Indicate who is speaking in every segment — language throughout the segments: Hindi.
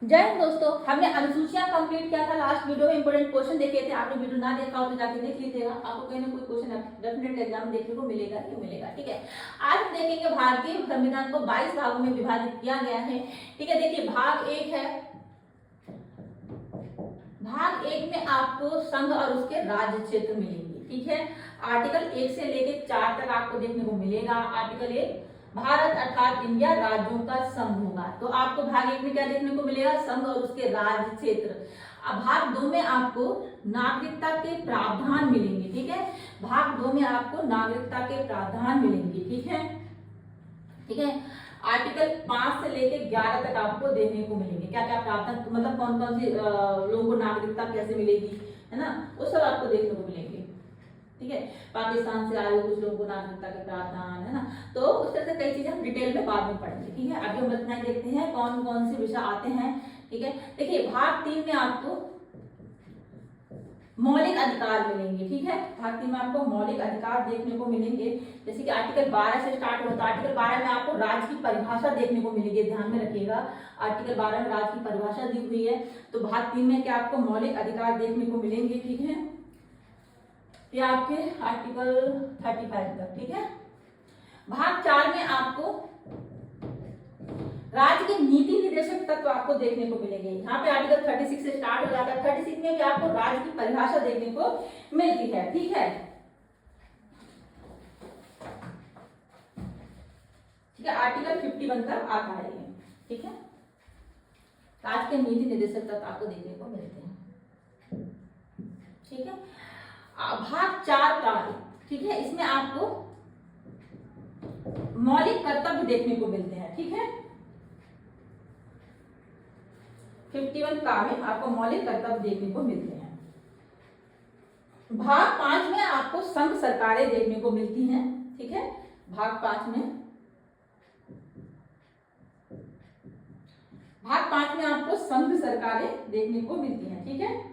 Speaker 1: जय हिंद दोस्तों, हमने अनुसूचियां कंप्लीट किया था। लास्ट वीडियो में इंपोर्टेंट क्वेश्चन देखे थे। आपने वीडियो ना देखा हो तो जाके देख लीजिएगा, आपको कहीं ना कोई क्वेश्चन डेफिनेटली एग्जाम में देखने को मिलेगा ही मिलेगा। ठीक है, आज हम देखेंगे भारतीय संविधान को 22 भागों में विभाजित किया गया है। ठीक है, देखिए भाग एक है। भाग एक में आपको संघ और उसके राज्य क्षेत्र मिलेंगे। ठीक है, आर्टिकल 1 से लेकर 4 तक आपको देखने को मिलेगा। आर्टिकल 1 भारत अर्थात इंडिया राज्यों का संघ होगा। तो आपको भाग एक में क्या देखने को मिलेगा? संघ और उसके राज्य क्षेत्र। अब भाग 2 में आपको नागरिकता के प्रावधान मिलेंगे। ठीक है, भाग 2 में आपको नागरिकता के प्रावधान मिलेंगे। ठीक है, ठीक है, आर्टिकल 5 से लेकर 11 तक आपको देखने को मिलेंगे। क्या क्या प्रावधान, मतलब कौन कौन से लोगों को नागरिकता कैसे मिलेगी, है ना, वो सब आपको देखने को मिलेंगे। ठीक है, पाकिस्तान से आए हुए कुछ लोगों को नागरिकता के प्रावधान, है ना, तो उस तरह से कई चीजें हम डिटेल में बाद में पढ़ेंगे। ठीक है, अभी हम इतना ही देखते हैं कौन कौन से विषय आते हैं। ठीक है, देखिए भाग 3 में आपको मौलिक अधिकार मिलेंगे। ठीक है, भाग 3 में आपको मौलिक अधिकार देखने को मिलेंगे। जैसे कि आर्टिकल 12 से स्टार्ट होता है। आर्टिकल 12 में आपको राज्य की परिभाषा देखने को मिलेगी, ध्यान में रखिएगा। आर्टिकल 12 में राज्य की परिभाषा दी हुई है। तो भाग 3 में क्या आपको मौलिक अधिकार देखने को मिलेंगे। ठीक है, ये आपके आर्टिकल 35 तक। ठीक है, भाग 4 में आपको राज्य के नीति निर्देशक तत्व आपको देखने को मिलेंगे। यहाँ पे आर्टिकल 36 से स्टार्ट हो जाता है। 36 में भी आपको राज्य की परिभाषा देखने को मिलती है। ठीक है, ठीक है, आर्टिकल 51 तक आता है ये। ठीक है, राज्य के नीति निर्देशक तत्व आपको देखने को मिलते हैं। ठीक है, भाग 4 का, ठीक है, इसमें आपको मौलिक कर्तव्य देखने को मिलते हैं। ठीक है, 51 का में आपको मौलिक कर्तव्य देखने को मिलते हैं। भाग 5 में आपको संघ सरकारें देखने को मिलती हैं। ठीक है, भाग 5 में आपको संघ सरकारें देखने को मिलती हैं। ठीक है,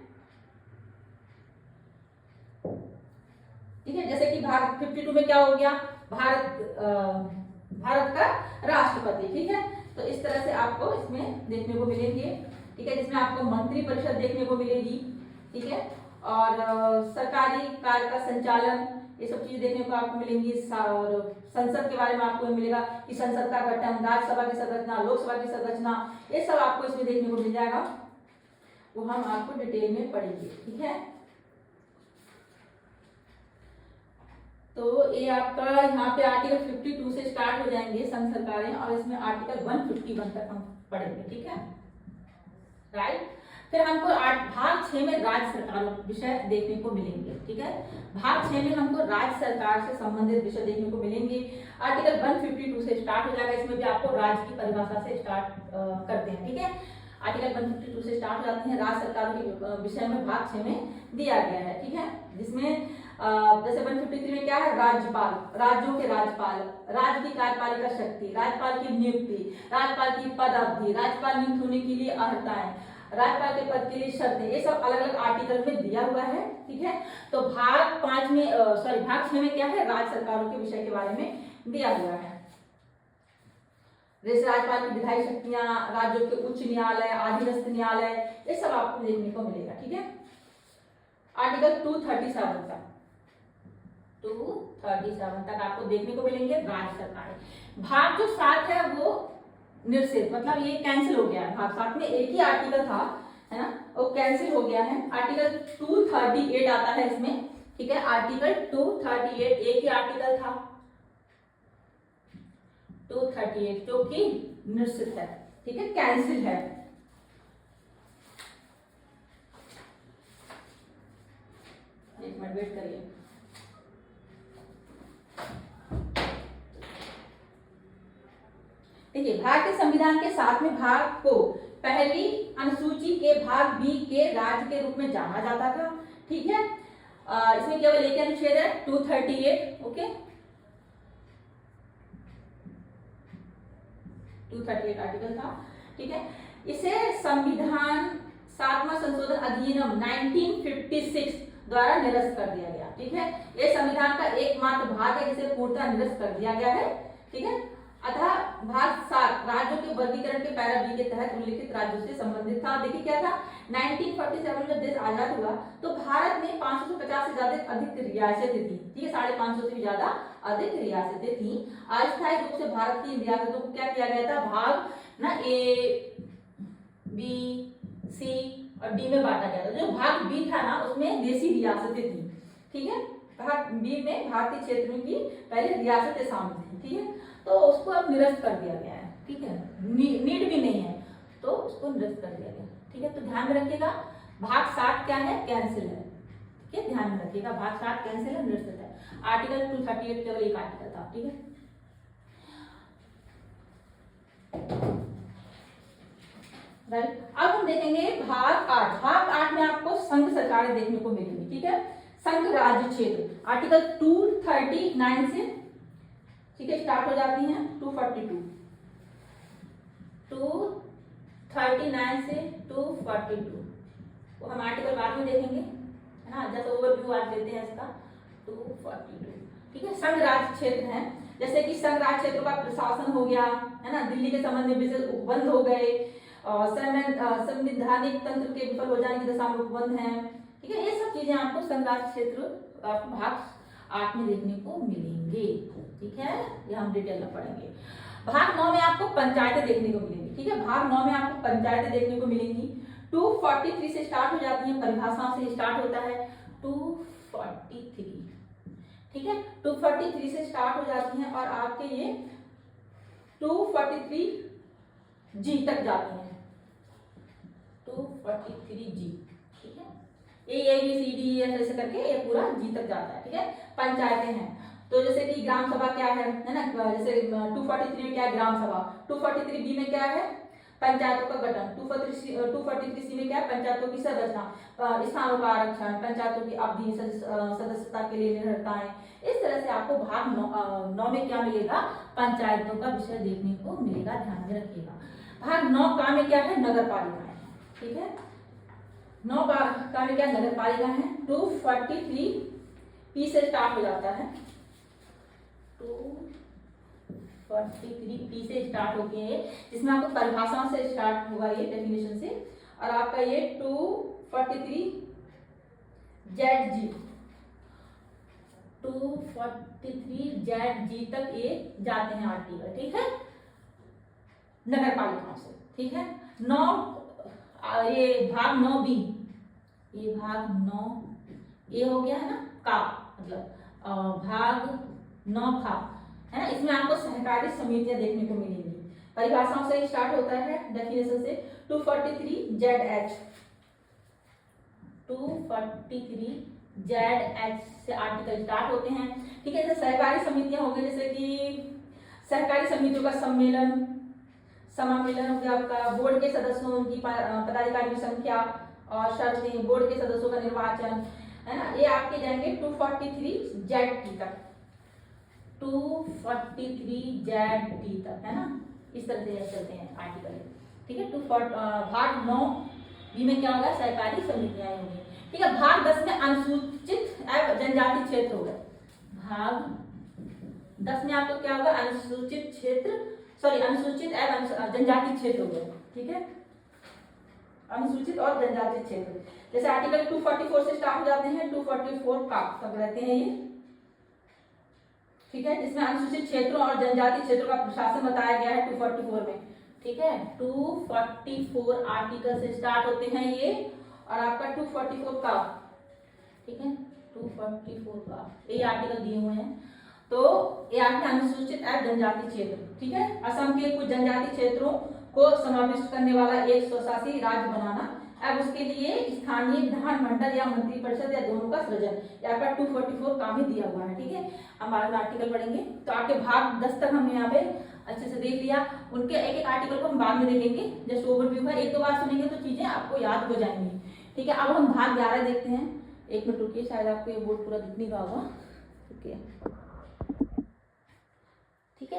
Speaker 1: ठीक है, जैसे कि भाग 52 में क्या हो गया? भारत का राष्ट्रपति। ठीक है, तो इस तरह से आपको इसमें देखने को मिलेंगे। ठीक है, जिसमें आपको मंत्री परिषद देखने को मिलेगी। ठीक है, और सरकारी कार्य का संचालन, ये सब चीजें देखने को आपको मिलेंगी। और संसद के बारे में आपको मिलेगा कि संसद का गठन, राज्यसभा की संरचना, लोकसभा की संरचना, ये सब आपको इसमें देखने को मिल जाएगा। वो हम आपको डिटेल में पढ़ेंगे। ठीक है, तो ये आपका यहाँ पे आर्टिकल 52 से स्टार्ट हो जाएंगे संघ सरकारें, और इसमें आर्टिकल 151 तक हम पढ़ेंगे। ठीक है, राइट। फिर हमको भाग 6 में राज्य सरकार विषय देखने को मिलेंगे। ठीक है, भाग 6 में हमको राज्य सरकार से संबंधित विषय देखने को मिलेंगे। आर्टिकल 152 से स्टार्ट हो जाएगा। इसमें भी आपको राज्य की परिभाषा से स्टार्ट करते हैं। ठीक है, आर्टिकल 152 से स्टार्ट हो जाते हैं। राज्य सरकारों के विषय में भाग 6 में दिया गया है। ठीक है, जिसमें जैसे 153 में क्या है? राज्यपाल, राज्यों के राज्यपाल, राज्य की कार्यपालिका शक्ति, राज्यपाल की नियुक्ति, राज्यपाल की पद अवधि, राज्यपाल नियुक्त होने के लिए अर्हताएं, राज्यपाल के पद के लिए शर्तें, ये सब अलग अलग आर्टिकल में दिया हुआ है। ठीक है, तो भाग 5 में भाग 6 में क्या है? राज्य सरकारों के विषय के बारे में दिया हुआ है। जैसे राज्यपाल की विधायी शक्तियां, राज्यों के उच्च न्यायालय, अधीनस्थ न्यायालय, ये सब आपको देखने को मिलेगा। ठीक है, आर्टिकल 237 तक आपको देखने को मिलेंगे राज्य सरकारें। भाग जो 7 है वो निरसित, मतलब ये कैंसिल हो गया है। भाग 7 में एक ही आर्टिकल था, है ना, वो कैंसिल हो गया है। आर्टिकल 238 आता है इसमें। ठीक है, आर्टिकल 238 एक ही आर्टिकल था, 238, जो कि निरसित है। ठीक है, कैंसिल है। एक मिनट वेट करिए। देखिए, भारतीय संविधान के 7वें भाग को पहली अनुसूची के भाग बी के राज्य के रूप में जाना जाता था। ठीक है, इसमें केवल एक अनुच्छेद है, 238। ओके, 238 आर्टिकल था। ठीक है, इसे संविधान 7वां संशोधन अधिनियम 1956 द्वारा निरस्त कर दिया गया। ठीक है, ये संविधान का एकमात्र भाग है जिसे पूर्णतः निरस्त कर दिया गया है। ठीक है, अतः भाग 7 राज्यों के वर्गीकरण के पैरा बी के तहत उल्लिखित राज्यों से संबंधित था। देखिए क्या था, 1947 में देश आजाद हुआ तो भारत में 550 से ज्यादा अधिक रियासतें थी, ठीक है, 550 से भी ज्यादा अधिक रियासतें थी। अस्थायी रूप से भारत की रियासतों को क्या किया गया था, भाग ना ए बी सी और डी में बांटा गया था। जो भाग बी था ना उसमें देसी रियासतें थी, ठीक है, भाग बी में भारतीय क्षेत्रों की पहले रियासतें शामिल थी, ठीक है, तो उसको अब निरस्त कर दिया गया है, ठीक है, नीड भी नहीं है तो उसको निरस्त कर दिया गया, ठीक है। तो ध्यान में रखिएगा भाग 7 क्या है, कैंसिल है, ठीक है, ध्यान में रखिएगा भाग 7 कैंसिल है, निरस्त है। आर्टिकल 238 केवल एक आर्टिकल था, ठीक है। राइट, अब हम देखेंगे भाग 8। भाग 8 में आपको संघ सरकारें देखने को मिलेंगी, ठीक है, संघ राज्य क्षेत्र आर्टिकल 239 से, ठीक है, स्टार्ट हो जाती हैं 242, 239 से 242, वो हम आर्टिकल बाद में देखेंगे, है ना, जैसे ओवरव्यू आज लेते हैं इसका। 242, ठीक है, संघ राज्य क्षेत्र है, जैसे कि संघ राज्य क्षेत्र का प्रशासन हो गया, है ना, दिल्ली के संबंध में विशेष उपबंध हो गए, संवैधानिक तंत्र के विफल हो जाने की दशा में उपबंध है, ठीक है, ये सब चीजें आपको संघ राज्य क्षेत्र आपको भाग 8 में देखने को मिलेंगे, ठीक है, ये हम डिटेल में पढ़ेंगे। भाग 9 में आपको पंचायतें देखने को मिलेंगी, ठीक है, भाग 9 में आपको पंचायतें देखने को मिलेंगी। 243 से स्टार्ट हो जाती है, परिभाषाओं से स्टार्ट होता है 243, ठीक है, 243 से स्टार्ट हो जाती हैं और आपके ये 243 जी तक जाती हैं, 243 जी, ठीक है, A B C D F ऐसे करके ये पूरा जी तक जाता है, ठीक है। पंचायतें हैं तो जैसे कि ग्राम सभा क्या है ना, जैसे 243 में क्या है, ग्राम सभा, 243 बी में क्या है, पंचायतों का गठन, 243 सी में क्या है, पंचायतों की संरचना, स्थानों का आरक्षण, पंचायतों की अवधि, सदस्यता के लिए निर्धारताएं, इस तरह से आपको भाग 9 में क्या मिलेगा, पंचायतों का विषय देखने को मिलेगा, ध्यान में रखिएगा। भाग 9 का में क्या है, नगर पालिकाएं, ठीक है, 9 का में क्या नगर पालिका है। 243 पी से स्टार्ट हो जाता है, 243 पी से स्टार्ट होके जिसमें आपको परिभाषाओं से स्टार्ट होगा, ये डेफिनेशन से, और आपका ये 243 जेड जी, 243 जेड जी तक ये जाते हैं आर्टिकल, ठीक है, नगर पालिकाओं से, ठीक है। 9 ये भाग 9 बी, ये भाग 9 ये हो गया है ना, का मतलब भाग 9 खा है ना, इसमें आपको सहकारी समितियां देखने को मिलेंगी, परिभाषाओं से स्टार्ट होता है, डेफिनेशन से 243 जेड एच, 243 जेड एच से आर्टिकल स्टार्ट होते हैं, ठीक है। जैसे सहकारी समितियां हो गई, जैसे कि सहकारी समितियों का सम्मेलन, समामेलन हो गया आपका, बोर्ड के सदस्यों की पदाधिकारी की संख्या और शर्तें, बोर्ड के सदस्यों का निर्वाचन, है ना, ये आपके जाएंगे 243 जेड टी तक, 243 जेड टी तक, है ना, इस तरह से चलते हैं आर्टिकल, ठीक है। भाग 9 बी में क्या होगा, सहकारी समितियां होंगी, ठीक है। भाग 10 में अनुसूचित एवं जनजाति क्षेत्र होगा, भाग 10 में आपको क्या होगा, अनुसूचित क्षेत्र, सॉरी अनुसूचित एवं जनजाति क्षेत्र हो गया, ठीक है, अनुसूचित और जनजाति क्षेत्र। जैसे आर्टिकल 244 से स्टार्ट हो जाते हैं, 244 का तक रहते हैं ये, ठीक है, जिसमें अनुसूचित क्षेत्रों और जनजाति क्षेत्रों का प्रशासन बताया गया है 244 में, ठीक है। 244 आर्टिकल से स्टार्ट होते हैं ये, और आपका 244 का, ठीक है, 244 का ये आर्टिकल दिए हुए हैं। तो ये आपके अनुसूचित एवं जनजाति क्षेत्र, ठीक है, असम के कुछ जनजाति क्षेत्रों को समाविष्ट करने वाला एक स्वशासी राज्य बनाना, अब उसके लिए स्थानीय विधानमंडल या मंत्रिपरिषद या दोनों का सृजन, यहाँ पर 244 काम ही दिया हुआ है, ठीक है। हम बाद में आर्टिकल पढ़ेंगे, तो आपके भाग 10 तक हमने यहाँ पे अच्छे से देख लिया, उनके एक एक आर्टिकल को हम बाद में देखेंगे, जस्ट ओवरव्यू है, एक दो बार सुनेंगे तो चीजें आपको याद हो जाएंगी, ठीक है। अब हम भाग 11 देखते हैं, एक मिनट रुकिए, शायद आपको ये बोर्ड पूरा दिख नहीं रहा होगा, ठीक है।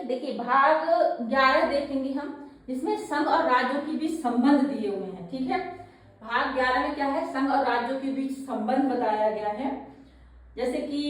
Speaker 1: देखिए भाग 11 देखेंगे हम, जिसमें संघ और राज्यों के बीच संबंध दिए हुए हैं, ठीक है। भाग 11 में क्या है, संघ और राज्यों के बीच संबंध बताया गया है, जैसे कि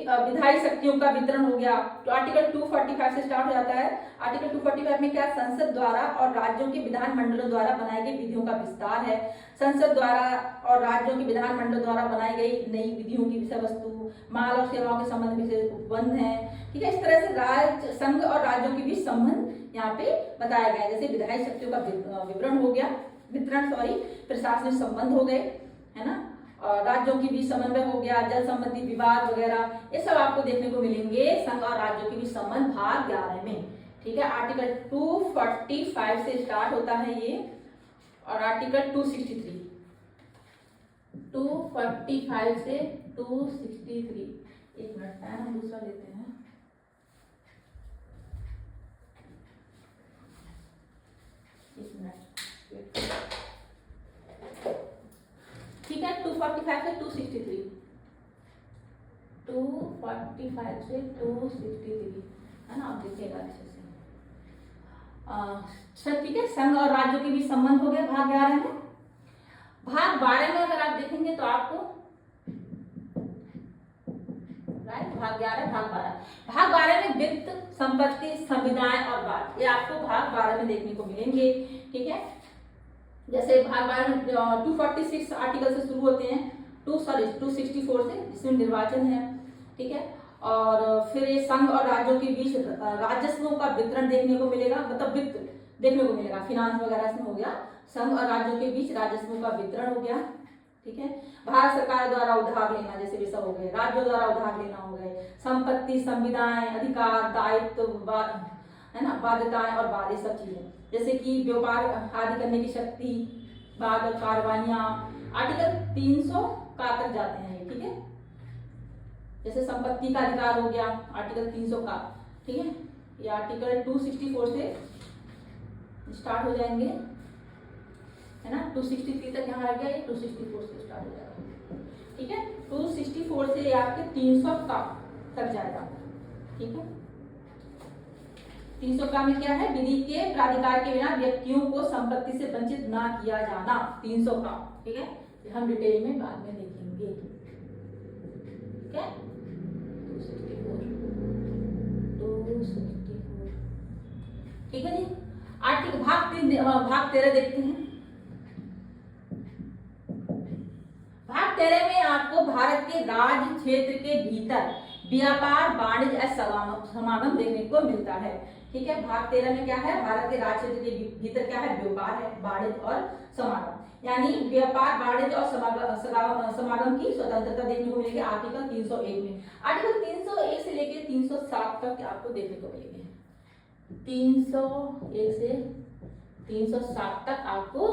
Speaker 1: विधायी शक्तियों का वितरण हो गया, तो आर्टिकल 245 से स्टार्ट हो जाता है। आर्टिकल 245 में क्या, संसद द्वारा और राज्यों के विधानमंडलों द्वारा बनाई गई विधियों का विस्तार है। संसद द्वारा और राज्यों के विधानमंडलों द्वारा बनाई गई नई विधियों की विषय वस्तु, माल और सेवाओं के संबंध में उपबंध है। ठीक है, इस तरह से राज्य, संघ और राज्यों के बीच संबंध यहाँ पे बताया गया है। जैसे विधायी शक्तियों का विवरण हो गया, वितरण प्रशासनिक संबंध हो गए, है ना, और राज्यों की बीच समन्वय हो गया, जल संबंधी विवाद वगैरह, ये सब आपको देखने को मिलेंगे संघ और राज्यों के बीच संबंध भाग 11 में। ठीक है, आर्टिकल 245 से स्टार्ट होता है ये, और आर्टिकल 263 से 263। एक मिनट टाइम हम दूसरा लेते हैं। एक मिनट, ठीक है, 245 से 263, 245 से 263, है ना, आप देखिएगा अच्छे से। ठीक है, संघ और राज्यों के बीच संबंध हो गया भाग 11 में। भाग 12 में अगर आप देखेंगे तो आपको भाग 11, भाग 12 में वित्त, संपत्ति, संविदाएं और वाद, ये आपको भाग 12 में देखने को मिलेंगे। ठीक है, जैसे भाग 12 में 246 आर्टिकल से शुरू होते हैं, 264 से, जिसमें निर्वाचन है। ठीक है, और फिर ये संघ और राज्यों के बीच राजस्वों का वितरण देखने को मिलेगा, मतलब वित्त देखने को मिलेगा, फिनांस वगैरह इसमें हो गया। संघ और राज्यों के बीच राजस्वों का वितरण हो गया। ठीक है, भारत सरकार द्वारा उधार लेना जैसे विषय हो गए, राज्यों द्वारा उधार लेना हो गए, संपत्ति, संविदाएं, अधिकार, दायित्व, है ना, बाध्यताएं और वाद, ये सब चीजें, जैसे कि व्यापार आदि करने की शक्ति, बाद कार्रवाइयां, आर्टिकल 300 का तक जाते हैं ये। ठीक है, जैसे संपत्ति का अधिकार हो गया आर्टिकल 300 का। ठीक है, ये आर्टिकल 264 से स्टार्ट हो जाएंगे, है ना, 263 तक यहाँ आ गया, ये 264 से स्टार्ट हो जाएगा। ठीक है, 264 से आपके 300 का तक जाएगा। ठीक है, 300 का में क्या है, विधि के प्राधिकार के बिना व्यक्तियों को संपत्ति से वंचित ना किया जाना, 300 का। ठीक है, हम डिटेल में बाद में देखेंगे। ठीक है, 264। ठीक है जी, आर्टिकल भाग 13 देखते हैं। भाग 13 में आपको भारत के राज्य क्षेत्र के भीतर व्यापार, वाणिज्य और समागम देखने को मिलता है। ठीक है, भाग 13 में क्या है, भारत के राज्य क्षेत्र के भीतर क्या है, व्यापार है, वाणिज्य और समागम, यानी व्यापार, वाणिज्य और समागम की स्वतंत्रता देखने को मिलेगी आर्टिकल 301 में। आर्टिकल 301 से लेकर 307 तक आपको देखने को मिलेंगे। 301 से 307 तक आपको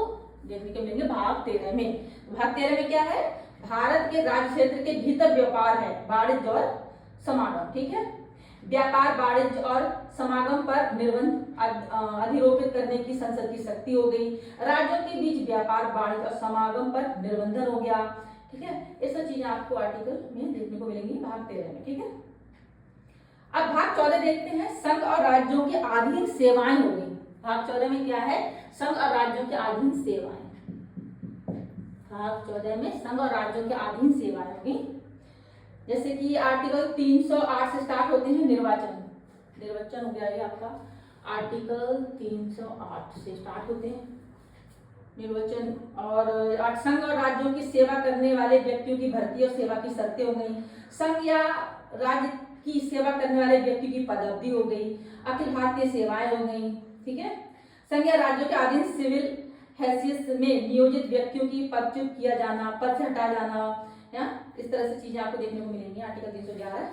Speaker 1: देखने को मिलेंगे भाग 13 में। भाग 13 में क्या है, भारत के राज्य क्षेत्र के भीतर व्यापार है, वाणिज्य और समागम। ठीक है, व्यापार, वाणिज्य और समागम पर निर्बंध अधिरोपित करने की संसद की शक्ति हो गई। राज्यों के बीच व्यापार, वाणिज्य और समागम पर निर्बंधन हो गया। ठीक है, ये सब चीजें आपको आर्टिकल में देखने को मिलेंगी भाग 13 में। ठीक है, अब भाग 14 देखते हैं, संघ और राज्यों के अधीन सेवाएं हो गई। भाग 14 में क्या है, संघ और राज्यों के अधीन सेवाएं। भाग 14 में संघ और राज्यों के अधीन सेवाएं होगी, जैसे कि आर्टिकल 308 से स्टार्ट होते हैं, निर्वाचन हो गया ये आपका, आर्टिकल 308 से स्टार्ट होते हैं निर्वाचन। और संघ और राज्यों की सेवा करने वाले व्यक्तियों की भर्ती और सेवा की शर्तें हो गई। संघ या राज्य की सेवा करने वाले व्यक्ति की पदोन्नति हो गई, अखिल भारतीय सेवाएं हो गई। ठीक है, संघ या राज्यों के अधीन सिविल हैसियत में नियोजित व्यक्तियों की पदच्युत किया जाना, पद से हटा जाना, या इस तरह से चीजें आपको देखने को मिलेंगी आर्टिकल 311।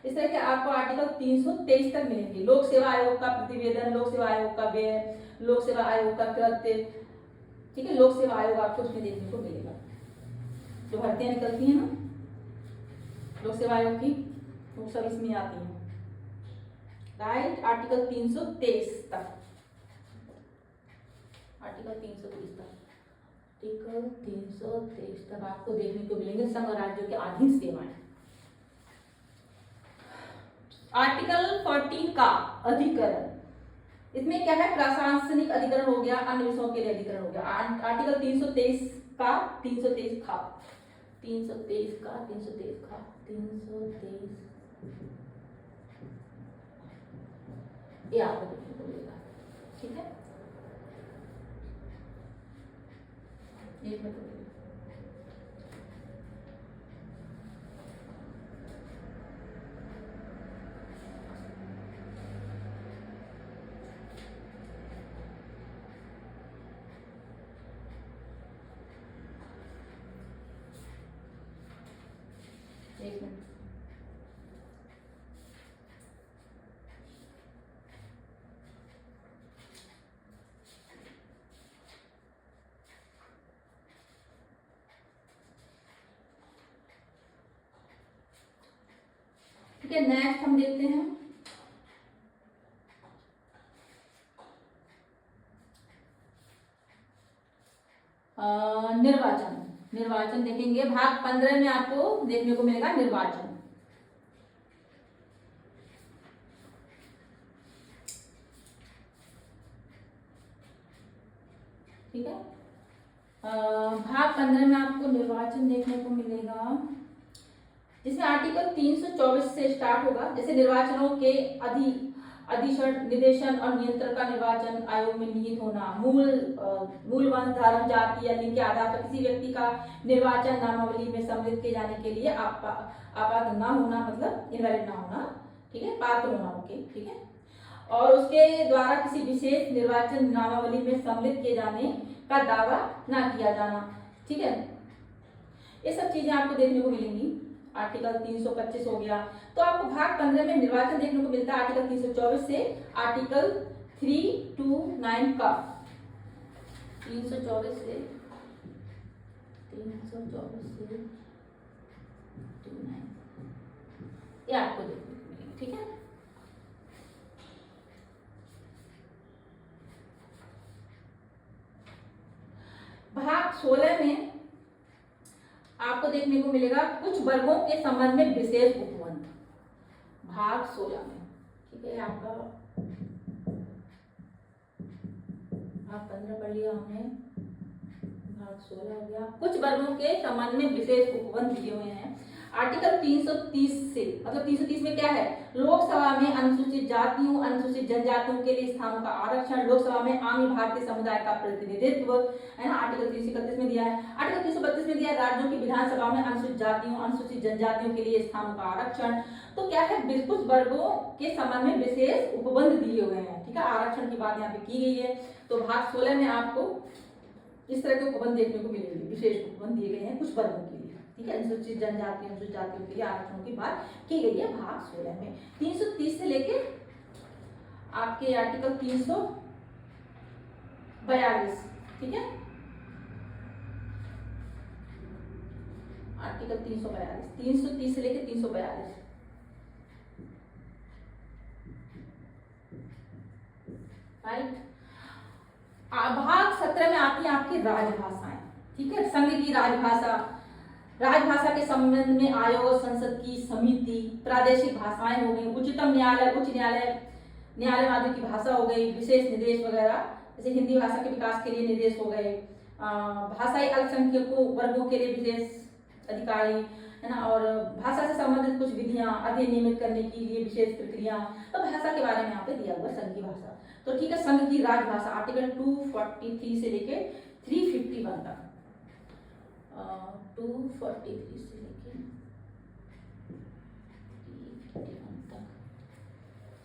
Speaker 1: इस तरह के आपको आर्टिकल 323 तक मिलेंगे। लोक सेवा आयोग का प्रतिवेदन, लोक सेवा आयोग का व्यय, लोक सेवा आयोग का कृत्य। ठीक है, लोक सेवा आयोग आपको उसमें देखने को मिलेगा, जो भर्तियां निकलती हैं ना लोक सेवा आयोग की, वो सब इसमें आती है। राइट, आर्टिकल 323 तक, आर्टिकल 323 तक, आर्टिकल 323 तक आपको देखने को मिलेंगे संघ और राज्यों के अधीन सेवाएं। आर्टिकल 14 का अधिकरण, इसमें क्या है, प्रशासनिक अधिकरण हो गया, अन्य विषयों के लिए अधिकरण हो गया। आर्टिकल 323 का 323 खा, 323 का 323 खा, 323 ये आपको देखने को मिलेगा। ठीक है, एक मिनट एक मिनट। ठीक है, नेक्स्ट हम देखते हैं निर्वाचन। निर्वाचन देखेंगे, भाग 15 में आपको देखने को मिलेगा निर्वाचन। ठीक है, भाग 15 में आपको निर्वाचन देखने को मिलेगा, जिसमें आर्टिकल 324 से स्टार्ट होगा। जैसे निर्वाचनों के अधिशण, निदेशन और नियंत्रण का निर्वाचन आयोग में निहित होना, मूल वंश, धर्म, जाति या लिंग के आधार पर किसी व्यक्ति का निर्वाचन नामावली में सम्मिलित किए जाने के लिए आपात्र न होना, मतलब इनवैलिड ना होना। ठीक है, पात्र होना। ओके, ठीक है, और उसके द्वारा किसी विशेष निर्वाचन नामावली में सम्मिलित किए जाने का दावा ना किया जाना। ठीक है, ये सब चीजें आपको देखने को मिलेंगी। आर्टिकल 325 हो गया। तो आपको भाग 15 में निर्वाचन देखने को मिलता है आर्टिकल 324 से आर्टिकल 329 का। 324 से 324 से 29 ये आपको देखने को मिलेंगे। ठीक है, भाग 16 में आपको देखने को मिलेगा कुछ वर्गों के संबंध में विशेष उपबंध। भाग 16 में, ठीक है, आपका भाग 15 पढ़ लिया हमने, भाग 16 हो गया। कुछ वर्गों के संबंध में विशेष उपबंध दिए हुए हैं आर्टिकल 330 से। मतलब 330 में क्या है, लोकसभा में अनुसूचित जातियों, अनुसूचित जनजातियों के लिए स्थानों का आरक्षण, लोकसभा में आम भारतीय समुदाय का प्रतिनिधित्व, है ना, आर्टिकल 331 में दिया है। आर्टिकल 332 में दिया है राज्यों की विधानसभा में अनुसूचित जातियों, अनुसूचित जनजातियों के लिए स्थानों का आरक्षण। तो क्या है, कुछ वर्गों के संबंध में विशेष उपबंध दिए हुए हैं। ठीक है, आरक्षण की बात यहाँ पे की गई है। तो भाग 16 में आपको इस तरह के उपबंध देखने को मिलेंगे, विशेष उपबंध दिए गए हैं कुछ वर्गों के लिए। ठीक है, अनुसूचित जनजाति, अनुसूचित जातियों के लिए आरक्षण की बात की गई है भाग 16 में। 330 से लेके आपके आर्टिकल 342। ठीक है, आर्टिकल 342, 330 से लेके 342। राइट, भाग 17 में आती है आपकी राजभाषाएं। ठीक है, संघ की राजभाषा, राजभाषा के संबंध में आयोग, संसद की समिति, प्रादेशिक भाषाएं हो गई, उच्चतम न्यायालय, उच्च न्यायालय, न्यायालय की भाषा हो गई, विशेष निर्देश वगैरह, जैसे हिंदी भाषा के विकास के लिए निर्देश हो गए, भाषाई अल्पसंख्यकों वर्गों के लिए विशेष अधिकारी, है ना, और भाषा से संबंधित कुछ विधियां, अधिनियमित करने के लिए विशेष प्रक्रिया। तो भाषा के बारे में यहाँ पे दिया हुआ संघ की भाषा। तो ठीक है, संघ की राजभाषा आर्टिकल 243 से लेके 351 तक, 243 से लेके 351 तक।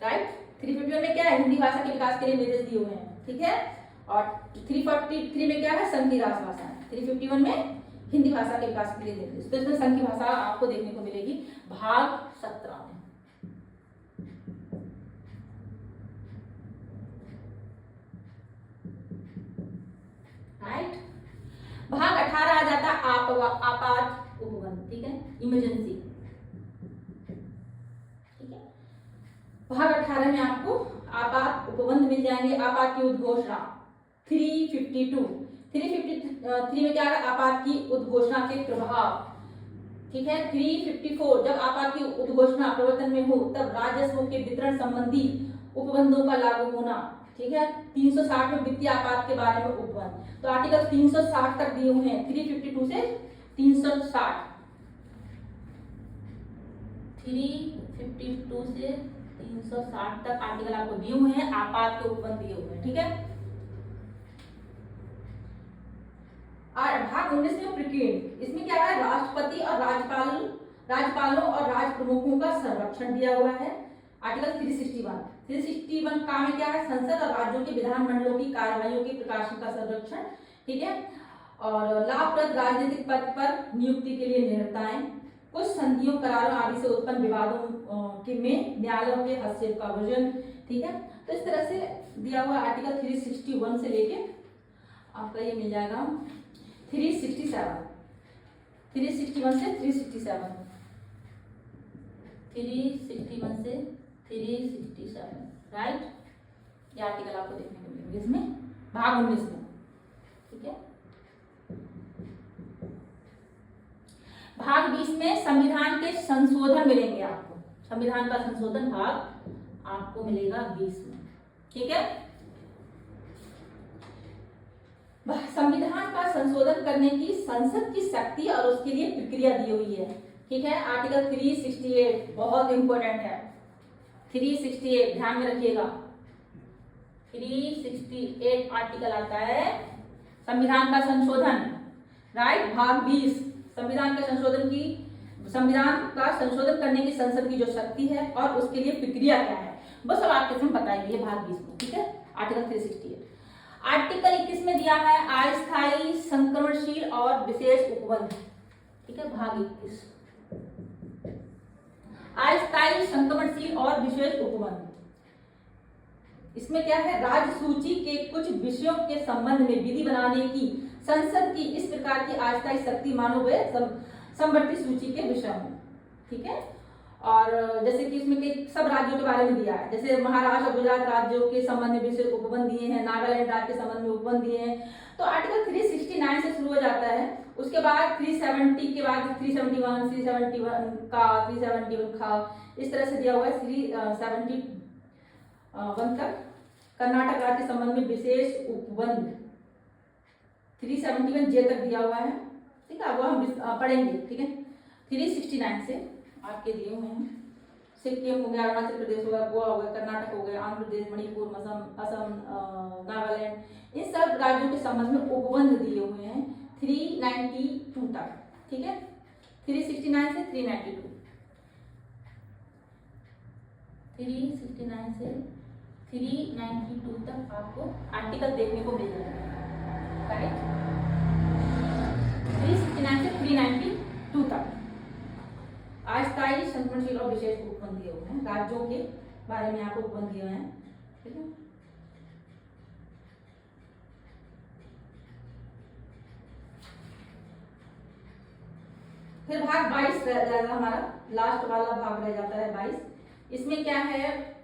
Speaker 1: राइट, 351 में क्या है, हिंदी भाषा के विकास के लिए निर्देश दिए हुए हैं। ठीक है, और 343 में क्या है, संघ की राजभाषा है। 351 में हिंदी भाषा के विकास के लिए निर्देश। तो इसमें संघ की भाषा आपको देखने को मिलेगी भाग 17 में। राइट, भाग 18 आ जाता आपात उपबंध। ठीक है, इमरजेंसी। ठीक है, भाग 18 में आपको आपात उपबंध मिल जाएंगे। आपात की उद्घोषणा 352, 353 में क्या है, आपात की उद्घोषणा के प्रभाव। ठीक है, 354 जब आपात की उद्घोषणा प्रवर्तन में हो तब राजस्व के वितरण संबंधी उपबंधों का लागू होना। ठीक है, 360 में वित्तीय आपात के बारे में उपबंध। तो आर्टिकल 360 तक दिए हुए हैं, 352 से 360। 352 से 360 तक आर्टिकल आपको दिए हुए हैं, आपात के उपबंध दिए हुए हैं, ठीक है। और भाग 19 में ब्रिगेड, इसमें क्या है, राष्ट्रपति और राज्यपालों और राज प्रमुखों का संरक्षण दिया हुआ है। आर्टिकल 361 का में क्या है, संसद और राज्यों के विधानमंडलों की कार्यवाहियों के प्रकाशन का संरक्षण, ठीक है। और लाभप्रद राजनीतिक पद पर नियुक्ति के लिए निर्णय, कुछ संधियों, करारों आदि से उत्पन्न विवादों के में न्यायालयों के हस्तक्षेप का वर्जन, ठीक है। तो इस तरह से दिया हुआ आर्टिकल 361 से लेके आपका ये मिल जाएगा 361 से 367, 361 से 367, राइट। ये आर्टिकल आपको देखने को मिलेंगे इसमें भाग 19 में, ठीक है। भाग 20 में संविधान के संशोधन मिलेंगे आपको, संविधान का संशोधन भाग आपको मिलेगा 20 में, ठीक है। संविधान का संशोधन करने की संसद की शक्ति और उसके लिए प्रक्रिया दी हुई है, ठीक है। आर्टिकल 368 बहुत इंपॉर्टेंट है, 368 ध्यान में रखिएगा। 368 आर्टिकल आता है संविधान का संशोधन, राइट। भाग 20 संविधान का संशोधन करने की संसद की जो शक्ति है और उसके लिए प्रक्रिया क्या है, बस अब आपके इसमें बताएंगे भाग 20 में, ठीक है। आर्टिकल 368। आर्टिकल 21 में दिया है अस्थायी, संक्रमणशील और विशेष उपबंध, ठीक है। भाग 21 अस्थायी, संक्रमणशील और विशेष उपबंध, इसमें क्या है, राज्य सूची के कुछ विषयों के संबंध में विधि बनाने की संसद की इस प्रकार की अस्थायी शक्ति मानव संवर्ती सूची के विषय में, ठीक है। और जैसे कि इसमें सब राज्यों के बारे में दिया है, जैसे महाराष्ट्र और गुजरात राज्यों के संबंध में विशेष उपबंध दिए हैं, नागालैंड राज्य के संबंध में उपबंध दिए हैं। तो आर्टिकल 369 से शुरू हो जाता है, उसके बाद 370 के बाद 371, 371 का इस तरह से दिया हुआ है 371 तक। कर्नाटक राज्य के संबंध में विशेष उपबंध 371 जे तक दिया हुआ है, ठीक है। वो हम पढ़ेंगे, ठीक है। 369 से आपके दिए हुए हैं सिक्किम हो गया, अरुणाचल प्रदेश हो गया, गोवा हो गया, कर्नाटक हो गया, आंध्र प्रदेश, मणिपुर, असम, नागालैंड, इन सब राज्यों के संबंध में उपबंध दिए हुए हैं 392 तक, ठीक है। 369 से 392, 369 से 392 तक आपको आर्टिकल देखने को मिल जाएगा, राइट। 369 से 392 तक अस्थायी, संक्रमणशील और विशेष उपबंध दिए हुए हैं, राज्यों के बारे में आपको उपबंध दिए हैं, ठीक है। फिर भाग 22 रह जाएगा हमारा, लास्ट वाला भाग रह जाता है 22। इसमें क्या है,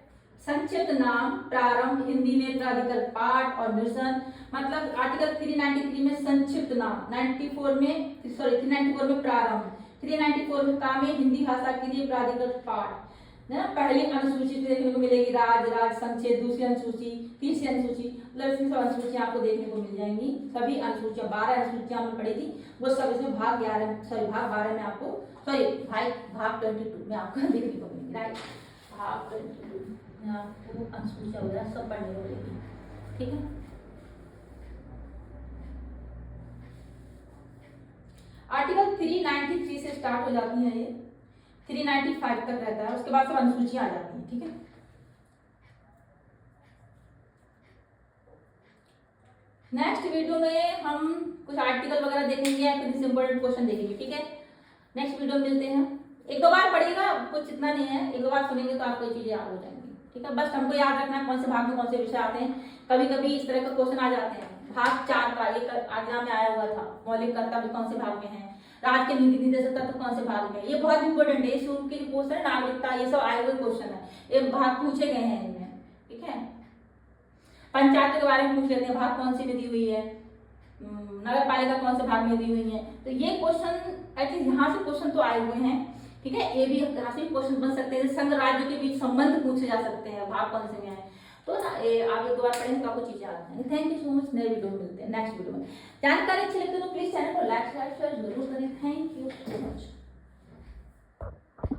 Speaker 1: संक्षिप्त नाम, प्रारंभ, हिंदी में प्राधिकरण, पाठ और निरसन। मतलब आर्टिकल 393 में संक्षिप्त नाम, 394 में प्रारंभ, 394 में काम में हिंदी भाषा के लिए प्राधिकरण पाठ, ना। पहली अनुसूची देखने को मिलेगी राज संक्षेप, दूसरी अनुसूची, तीसरी अनुसूची, मतलब इसमें सब अनुसूचियां आपको देखने को मिल जाएंगी। सभी अनुसूचियां 12 अनुसूचियां हमने पढ़ी थी, वो सब इसमें भाग 12 में आपको, भाग 22 में आपको देखने को मिलेगी, राइट। भाग 22 में आपको अनुसूचियां वगैरह सब पढ़ने को मिलेगी, ठीक है। आर्टिकल 393 से स्टार्ट हो जाती है, ये 395 तक रहता है, उसके बाद सब अनुसूचियां आ जाती हैं, ठीक है। नेक्स्ट वीडियो में हम कुछ आर्टिकल वगैरह देखेंगे या फिर इंपॉर्टेंट क्वेश्चन देखेंगे, ठीक है। नेक्स्ट वीडियो में मिलते हैं। एक दो बार पढ़िएगा, कुछ इतना नहीं है, एक दो बार सुनेंगे तो आपको ये चीजें याद हो जाएंगी, ठीक है। बस हमको याद रखना है कौन से भाग में कौन से विषय आते हैं। कभी कभी इस तरह का क्वेश्चन आ जाते हैं, भाग 4 का एक एग्जाम में आया हुआ था, मौलिक कर्तव्य कौन से भाग में है, राज्य के नीति निर्देशक तत्व कौन से भाग में, ये बहुत इंपॉर्टेंट है। शुरू के क्वेश्चन है, नागरिकता, ये सब आए हुए क्वेश्चन है, ये भाग पूछे गए हैं इनमें, ठीक है। पंचायत के बारे में पूछ लेते हैं, भाग कौन सी में दी हुई है, नगर पालिका कौन से भाग में दी हुई है। तो ये क्वेश्चन एटलीस्ट यहाँ से क्वेश्चन तो आए हुए हैं, ठीक है। ये भी यहाँ से क्वेश्चन बन सकते हैं, संघ राज्यों के बीच संबंध पूछे जा सकते हैं, भाग कौन से में है। तो ना आप एक दो बार पढ़ेंगे तो आपको चीजें आ जाएंगी। Thank you so much. नए वीडियो में मिलते हैं, नेक्स्ट वीडियो में। जानकारी अच्छी लगती है तो प्लीज चैनल को लाइक शेयर जरूर करें। Thank you so much.